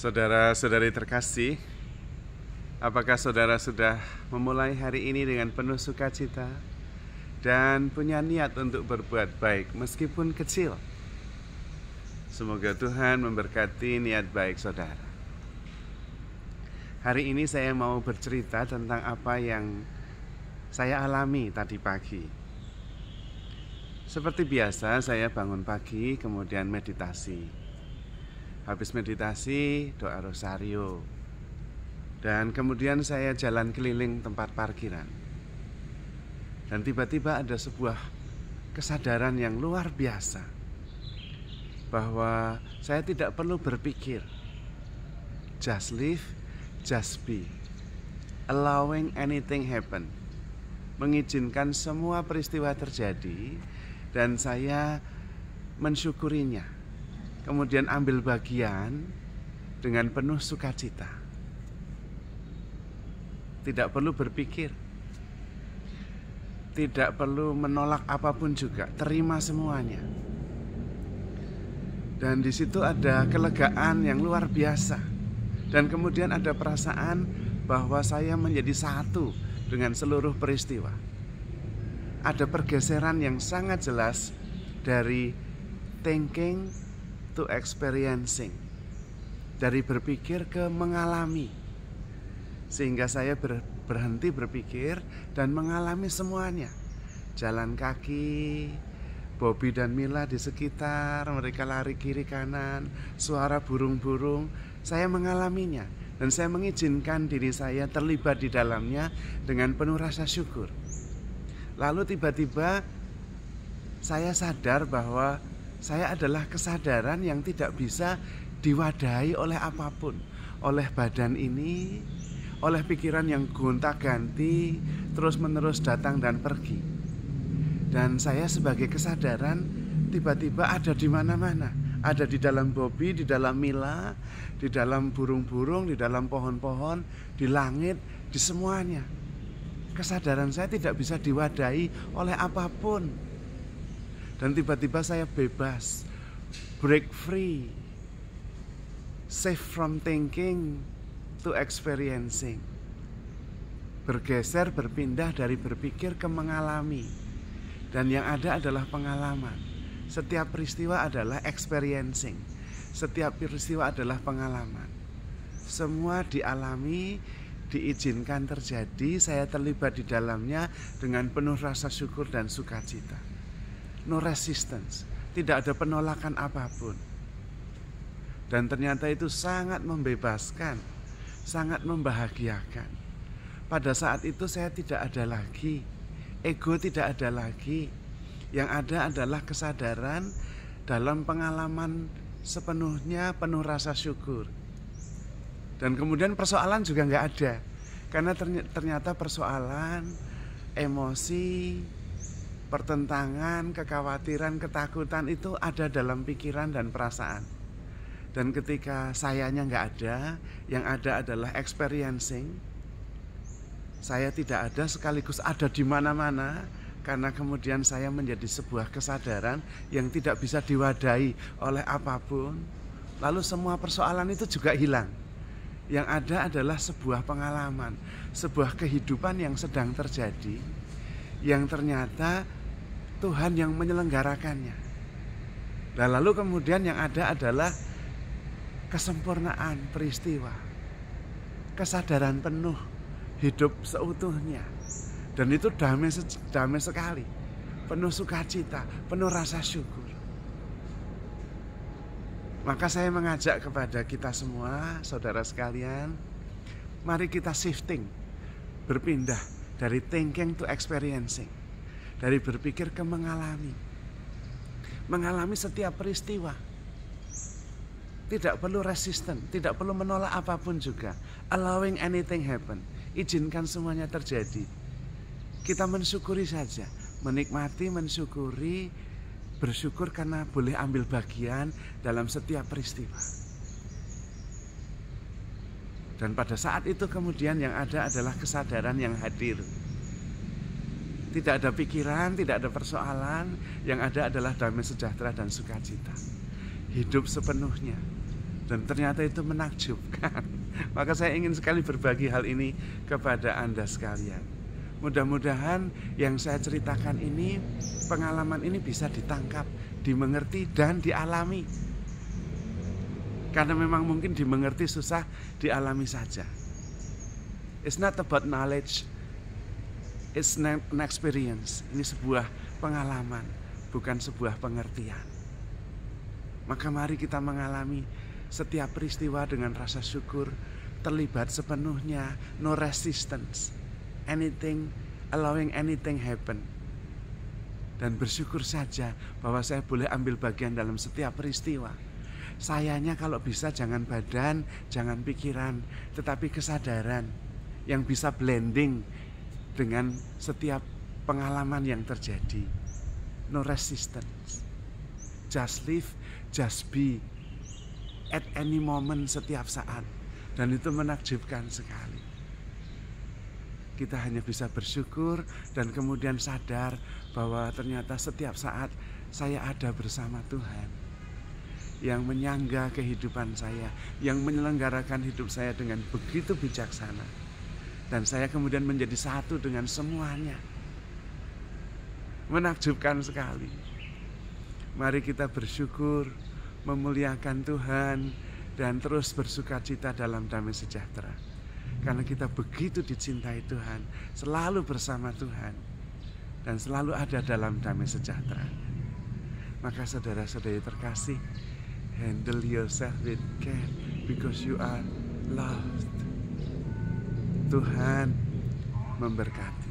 Saudara-saudari terkasih, apakah saudara sudah memulai hari ini dengan penuh sukacita dan punya niat untuk berbuat baik meskipun kecil? Semoga Tuhan memberkati niat baik saudara. Hari ini saya mau bercerita tentang apa yang saya alami tadi pagi. Seperti biasa, saya bangun pagi kemudian meditasi. Habis meditasi, doa rosario. Dan kemudian saya jalan keliling tempat parkiran. Dan tiba-tiba ada sebuah kesadaran yang luar biasa, bahwa saya tidak perlu berpikir. Just live, just be. Allowing anything happen. Mengizinkan semua peristiwa terjadi dan saya mensyukurinya. Kemudian ambil bagian dengan penuh sukacita. Tidak perlu berpikir, tidak perlu menolak apapun juga, terima semuanya. Dan di situ ada kelegaan yang luar biasa. Dan kemudian ada perasaan bahwa saya menjadi satu dengan seluruh peristiwa. Ada pergeseran yang sangat jelas dari thinking to experiencing, dari berpikir ke mengalami, sehingga saya berhenti berpikir dan mengalami semuanya. Jalan kaki, Bobby dan Mila di sekitar, mereka lari kiri kanan, suara burung-burung, saya mengalaminya dan saya mengizinkan diri saya terlibat di dalamnya dengan penuh rasa syukur. Lalu tiba-tiba saya sadar bahwa saya adalah kesadaran yang tidak bisa diwadahi oleh apapun, oleh badan ini, oleh pikiran yang gonta-ganti, terus-menerus datang dan pergi. Dan saya sebagai kesadaran tiba-tiba ada di mana-mana, ada di dalam Bobby, di dalam Mila, di dalam burung-burung, di dalam pohon-pohon, di langit, di semuanya. Kesadaran saya tidak bisa diwadahi oleh apapun. Dan tiba-tiba saya bebas, break free, safe from thinking to experiencing. Bergeser, berpindah dari berpikir ke mengalami. Dan yang ada adalah pengalaman. Setiap peristiwa adalah experiencing. Setiap peristiwa adalah pengalaman. Semua dialami, diizinkan terjadi, saya terlibat di dalamnya dengan penuh rasa syukur dan sukacita. No resistance, tidak ada penolakan apapun. Dan ternyata itu sangat membebaskan, sangat membahagiakan. Pada saat itu saya tidak ada lagi, ego tidak ada lagi. Yang ada adalah kesadaran dalam pengalaman sepenuhnya penuh rasa syukur. Dan kemudian persoalan juga nggak ada, karena ternyata persoalan, emosi, pertentangan, kekhawatiran, ketakutan itu ada dalam pikiran dan perasaan. Dan ketika sayanya nggak ada, yang ada adalah experiencing. Saya tidak ada sekaligus ada di mana-mana, karena kemudian saya menjadi sebuah kesadaran yang tidak bisa diwadahi oleh apapun. Lalu semua persoalan itu juga hilang. Yang ada adalah sebuah pengalaman, sebuah kehidupan yang sedang terjadi, yang ternyata Tuhan yang menyelenggarakannya. Dan lalu kemudian yang ada adalah kesempurnaan peristiwa, kesadaran penuh, hidup seutuhnya. Dan itu damai sekali, penuh sukacita, penuh rasa syukur. Maka saya mengajak kepada kita semua, saudara sekalian, mari kita shifting, berpindah dari thinking to experiencing. Dari berpikir ke mengalami. Mengalami setiap peristiwa. Tidak perlu resisten, tidak perlu menolak apapun juga. Allowing anything happen. Izinkan semuanya terjadi. Kita mensyukuri saja, menikmati, mensyukuri, bersyukur karena boleh ambil bagian dalam setiap peristiwa. Dan pada saat itu kemudian yang ada adalah kesadaran yang hadir. Tidak ada pikiran, tidak ada persoalan, yang ada adalah damai sejahtera dan sukacita. Hidup sepenuhnya, Dan ternyata itu menakjubkan. Maka saya ingin sekali berbagi hal ini kepada Anda sekalian. Mudah-mudahan yang saya ceritakan ini, pengalaman ini bisa ditangkap, dimengerti, dan dialami. Karena memang mungkin dimengerti susah, dialami saja. It's not about knowledge, it's an experience. Ini sebuah pengalaman, bukan sebuah pengertian. Maka mari kita mengalami setiap peristiwa dengan rasa syukur, terlibat sepenuhnya, no resistance, allowing anything happen. Dan bersyukur saja bahwa saya boleh ambil bagian dalam setiap peristiwa. Sayanya kalau bisa jangan badan, jangan pikiran, tetapi kesadaran yang bisa blending dengan setiap pengalaman yang terjadi. No resistance. Just live, just be. At any moment, setiap saat. Dan itu menakjubkan sekali. Kita hanya bisa bersyukur dan kemudian sadar bahwa ternyata setiap saat saya ada bersama Tuhan yang menyangga kehidupan saya, yang menyelenggarakan hidup saya dengan begitu bijaksana. Dan saya kemudian menjadi satu dengan semuanya. Menakjubkan sekali. Mari kita bersyukur, memuliakan Tuhan, dan terus bersukacita dalam damai sejahtera. Karena kita begitu dicintai Tuhan, selalu bersama Tuhan, dan selalu ada dalam damai sejahtera. Maka saudara-saudari terkasih, handle yourself with care because you are loved. Tuhan memberkati.